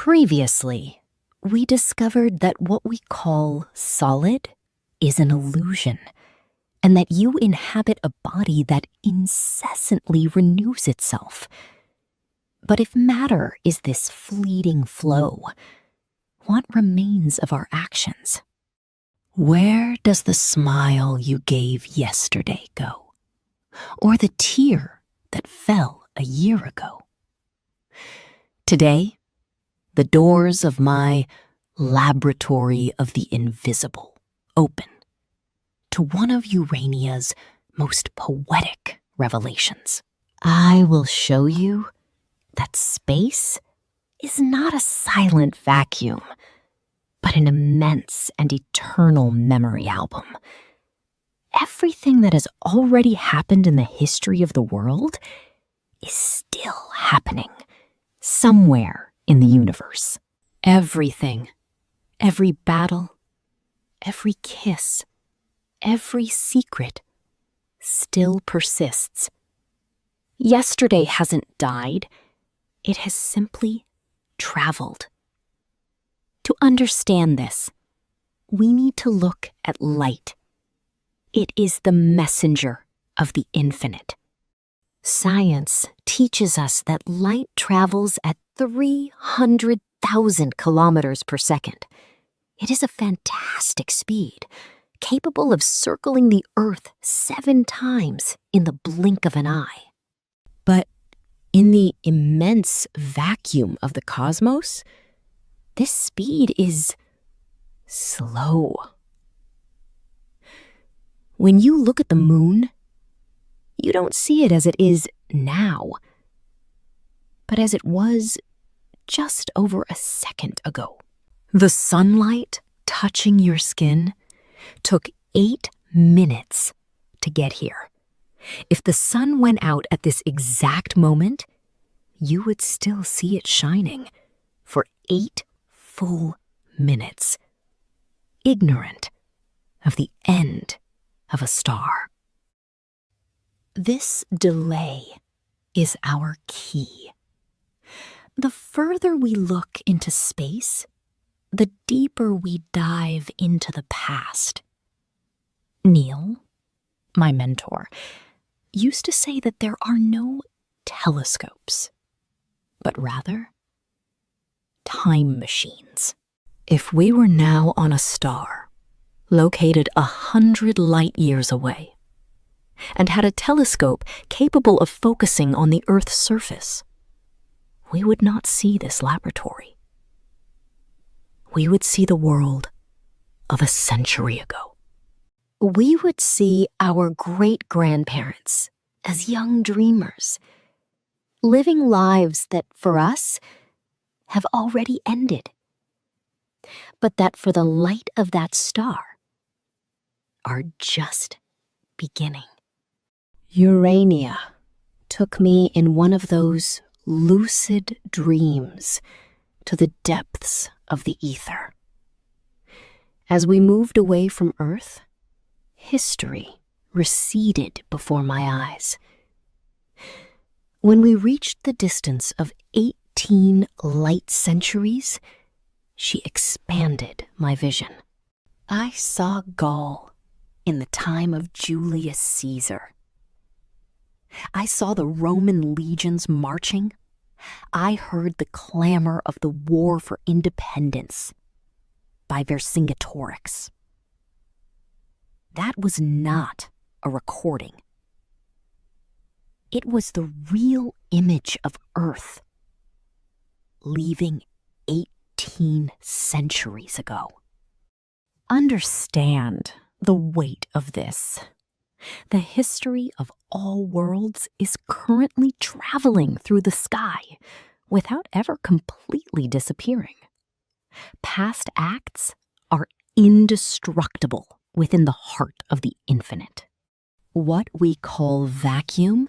Previously, we discovered that what we call solid is an illusion, and that you inhabit a body that incessantly renews itself. But if matter is this fleeting flow, what remains of our actions? Where does the smile you gave yesterday go? Or the tear that fell a year ago? Today, the doors of my laboratory of the invisible open to one of Urania's most poetic revelations. I will show you that space is not a silent vacuum, but an immense and eternal memory album. Everything that has already happened in the history of the world is still happening somewhere in the universe. Everything, every battle, every kiss, every secret still persists. Yesterday hasn't died, it has simply traveled. To understand this, we need to look at light. It is the messenger of the infinite. Science teaches us that light travels at 300,000 kilometers per second. It is a fantastic speed, capable of circling the Earth 7 times in the blink of an eye. But in the immense vacuum of the cosmos, this speed is slow. When you look at the moon, you don't see it as it is now, but as it was just over a second ago. The sunlight touching your skin took 8 minutes to get here. If the sun went out at this exact moment, you would still see it shining for 8 full minutes, ignorant of the end of a star. This delay is our key. The further we look into space, the deeper we dive into the past. Neil, my mentor, used to say that there are no telescopes, but rather time machines. If we were now on a star, located 100 light years away, and had a telescope capable of focusing on the Earth's surface, we would not see this laboratory. We would see the world of a century ago. We would see our great-grandparents as young dreamers, living lives that, for us, have already ended, but that for the light of that star are just beginning. Urania took me in one of those lucid dreams to the depths of the ether. As we moved away from Earth, history receded before my eyes. When we reached the distance of 18 light centuries, she expanded my vision. I saw Gaul in the time of Julius Caesar. I saw the Roman legions marching. I heard the clamor of the war for independence by Vercingetorix. That was not a recording. It was the real image of Earth, leaving 18 centuries ago. Understand the weight of this. The history of all worlds is currently traveling through the sky without ever completely disappearing. Past acts are indestructible within the heart of the infinite. What we call vacuum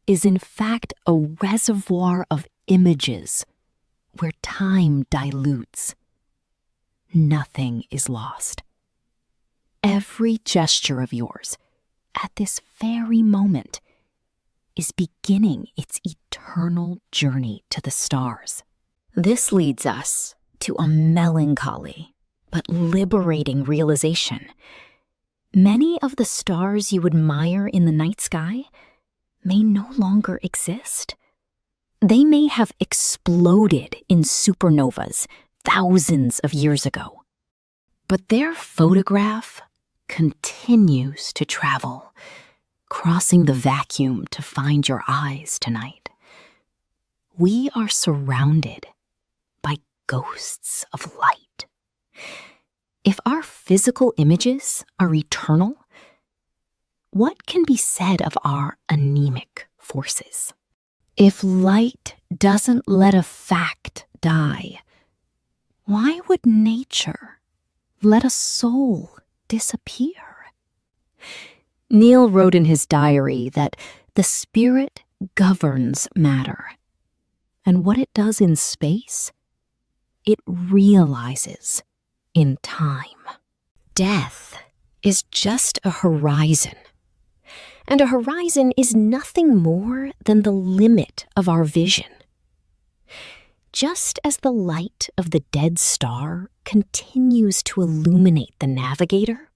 is in fact a reservoir of images where time dilutes. Nothing is lost. Every gesture of yours at this very moment is beginning its eternal journey to the stars. This leads us to a melancholy but liberating realization. Many of the stars you admire in the night sky may no longer exist. They may have exploded in supernovas thousands of years ago. But their photograph continues to travel, crossing the vacuum to find your eyes tonight. We are surrounded by ghosts of light. If our physical images are eternal, what can be said of our anemic forces? If light doesn't let a fact die, why would nature let a soul disappear? Neil wrote in his diary that the spirit governs matter, and what it does in space, it realizes in time. Death is just a horizon, and a horizon is nothing more than the limit of our vision. Just as the light of the dead star continues to illuminate the navigator,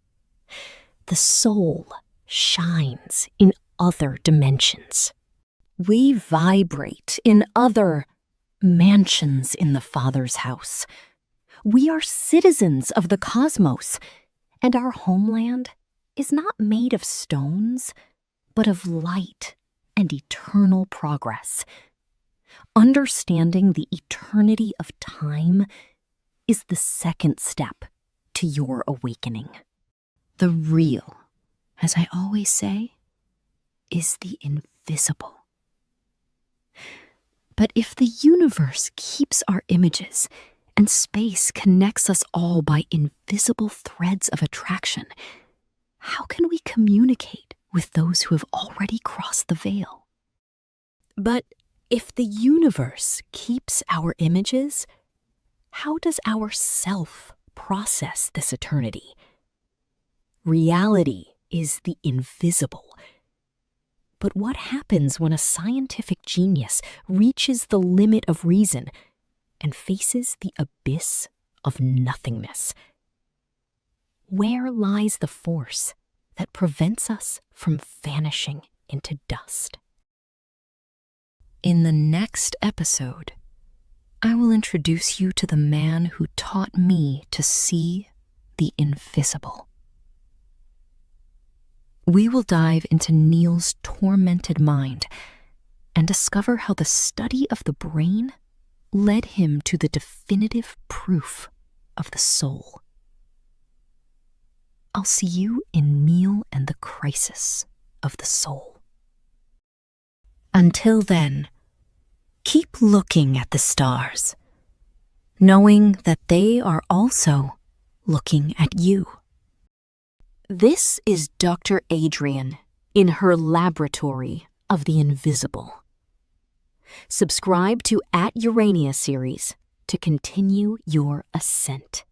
the soul shines in other dimensions. We vibrate in other mansions in the Father's house. We are citizens of the cosmos, and our homeland is not made of stones, but of light and eternal progress. Understanding the eternity of time is the second step to your awakening. The real, as I always say, is the invisible. But if the universe keeps our images and space connects us all by invisible threads of attraction, how can we communicate with those who have already crossed the veil? But if the universe keeps our images, how does our self process this eternity? Reality is the invisible. But what happens when a scientific genius reaches the limit of reason and faces the abyss of nothingness? Where lies the force that prevents us from vanishing into dust? In the next episode, I will introduce you to the man who taught me to see the invisible. We will dive into Neil's tormented mind and discover how the study of the brain led him to the definitive proof of the soul. I'll see you in Neil and the Crisis of the Soul. Until then, keep looking at the stars, knowing that they are also looking at you. This is Dr. Adrienne in her laboratory of the invisible. Subscribe to Urania Series to continue your ascent.